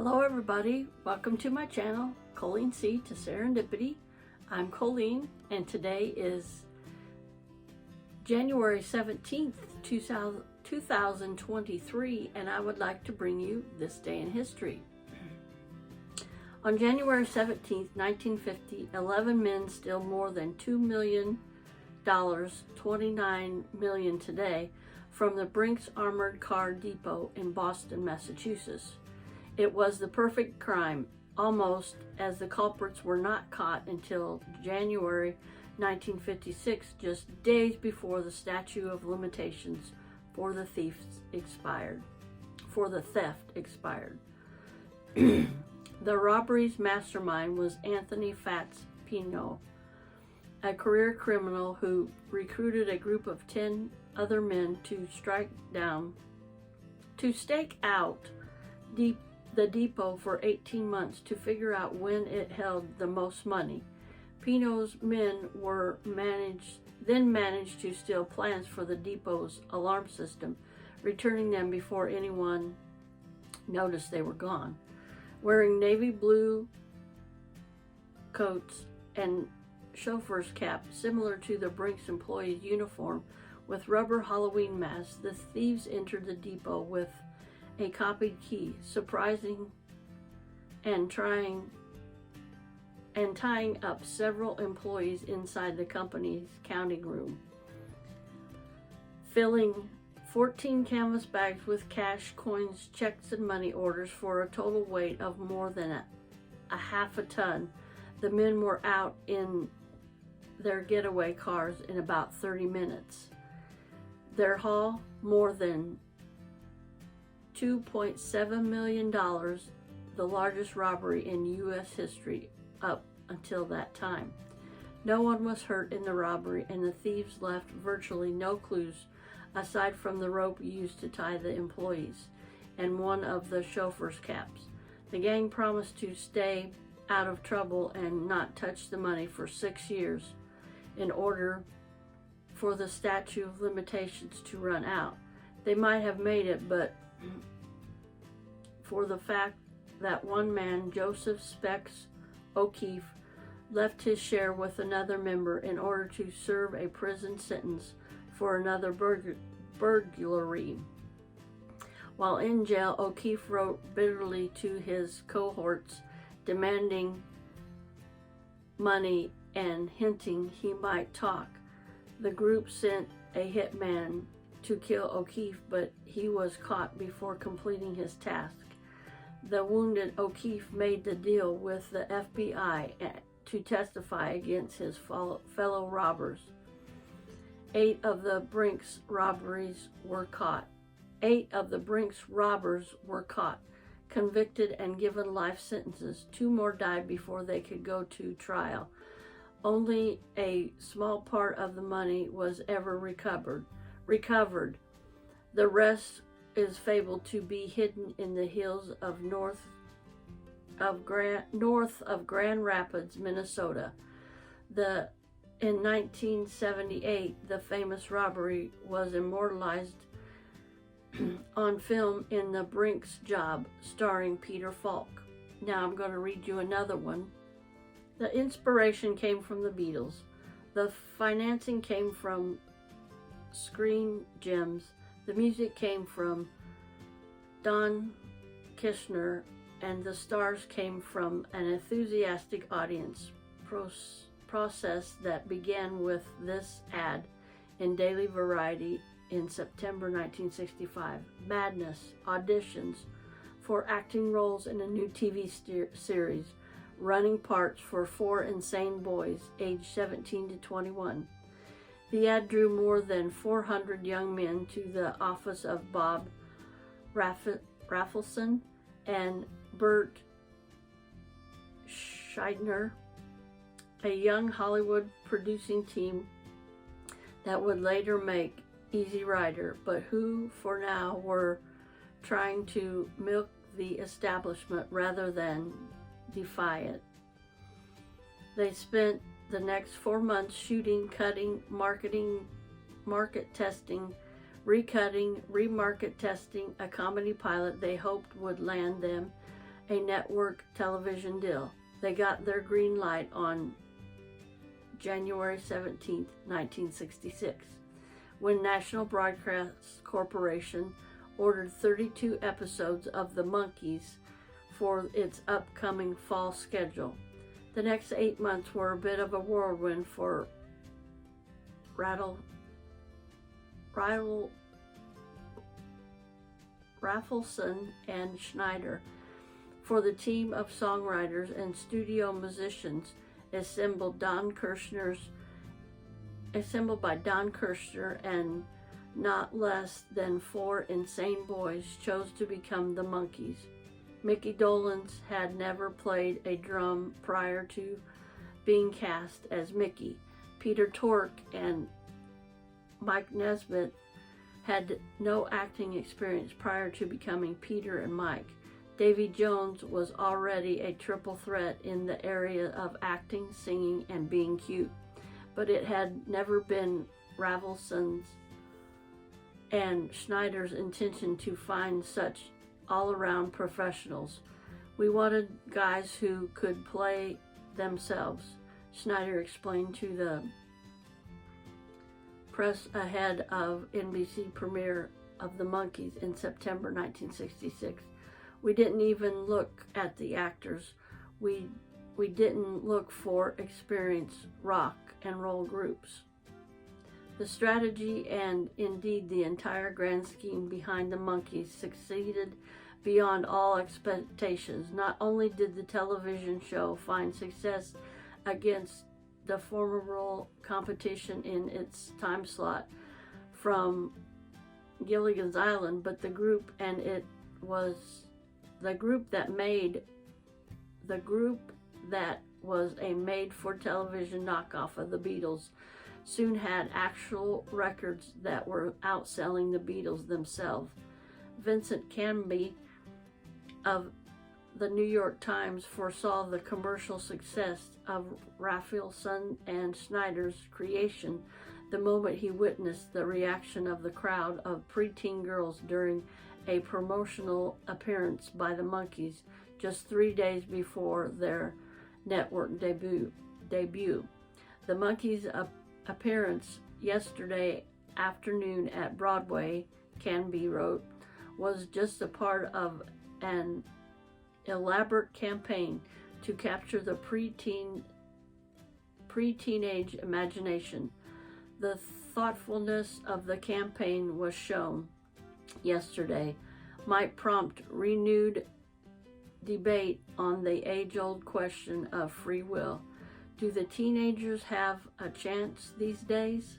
Hello everybody, welcome to my channel, Colleen C to Serendipity. I'm Colleen and today is January 17th, 2023 and I would like to bring you this day in history. On January 17th, 1950, 11 men stole more than $2 million, $29 million today, from the Brink's Armored Car Depot in Boston, Massachusetts. It was the perfect crime, almost, as the culprits were not caught until January 1956, just days before the statute of limitations for the theft expired. The robbery's mastermind was Anthony Fats Pino, a career criminal who recruited a group of 10 other men to stake out the depot for 18 months to figure out when it held the most money. Pino's men managed to steal plans for the depot's alarm system, returning them before anyone noticed they were gone. Wearing navy blue coats and chauffeur's cap similar to the Brink's employee's uniform with rubber Halloween masks, the thieves entered the depot with a copied key, surprising and tying up several employees inside the company's counting room, filling 14 canvas bags with cash, coins, checks, and money orders for a total weight of more than a half a ton. The men were out in their getaway cars in about 30 minutes. Their haul, more than $2.7 million, the largest robbery in U.S. history up until that time. No one was hurt in the robbery, and the thieves left virtually no clues aside from the rope used to tie the employees and one of the chauffeur's caps. The gang promised to stay out of trouble and not touch the money for 6 years in order for the statute of limitations to run out. They might have made it, but for the fact that one man, Joseph Specs O'Keefe, left his share with another member in order to serve a prison sentence for another burglary. While in jail, O'Keefe wrote bitterly to his cohorts, demanding money and hinting he might talk. The group sent a hitman to kill O'Keefe, but he was caught before completing his task. The wounded O'Keefe made the deal with the FBI to testify against his fellow robbers. 8 of the Brink's robbers were caught, convicted and given life sentences. 2 more died before they could go to trial. Only a small part of the money was ever recovered. The rest is fabled to be hidden in the hills of north of Grand Rapids, Minnesota. In 1978, the famous robbery was immortalized on film in The Brink's Job, starring Peter Falk. Now I'm going to read you another one. The inspiration came from the Beatles. The financing came from Screen Gems. The music came from Don Kirshner, and the stars came from an enthusiastic audience process that began with this ad in Daily Variety in September 1965. Madness, auditions for acting roles in a new TV series, running parts for 4 insane boys aged 17 to 21. The ad drew more than 400 young men to the office of Bob Rafelson and Bert Scheidner, a young Hollywood producing team that would later make Easy Rider, but who for now were trying to milk the establishment rather than defy it. They spent the next 4 months shooting, cutting, market testing, recutting, remarket testing a comedy pilot they hoped would land them a network television deal. They got their green light on January 17, 1966, when National Broadcast Corporation ordered 32 episodes of The Monkees for its upcoming fall schedule. The next 8 months were a bit of a whirlwind for Rafelson and Schneider, for the team of songwriters and studio musicians assembled by Don Kirshner and not less than 4 insane boys chose to become the Monkees. Mickey Dolenz had never played a drum prior to being cast as Mickey. Peter Tork and Mike Nesbitt had no acting experience prior to becoming Peter and Mike. Davy Jones was already a triple threat in the area of acting, singing, and being cute, but it had never been Ravelson's and Schneider's intention to find such all-around professionals. We wanted guys who could play themselves, Schneider explained to the press ahead of NBC premiere of The Monkees in September 1966. We didn't even look at the actors. We didn't look for experienced rock and roll groups. The strategy and indeed the entire grand scheme behind The Monkees succeeded beyond all expectations. Not only did the television show find success against the formidable competition in its time slot from Gilligan's Island, but the group that was a made-for-television knockoff of the Beatles soon had actual records that were outselling the Beatles themselves. Vincent Canby of the New York Times foresaw the commercial success of Rafelson and Schneider's creation the moment he witnessed the reaction of the crowd of preteen girls during a promotional appearance by the Monkees just 3 days before their network debut. The Monkees' appearance yesterday afternoon at Broadway, Canby wrote, was just a part of an elaborate campaign to capture the pre-teenage imagination. The thoughtfulness of the campaign was shown yesterday, might prompt renewed debate on the age-old question of free will. Do the teenagers have a chance these days?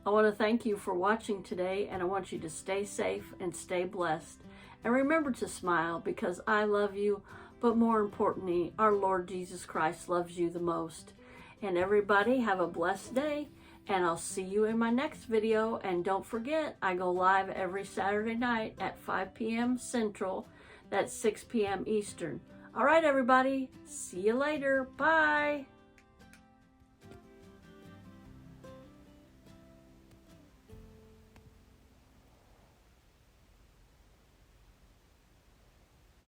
I want to thank you for watching today, and I want you to stay safe and stay blessed. And remember to smile, because I love you, but more importantly, our Lord Jesus Christ loves you the most. And everybody have a blessed day, and I'll see you in my next video. And don't forget, I go live every Saturday night at 5 p.m. Central. That's 6 p.m. Eastern. All right, everybody. See you later. Bye.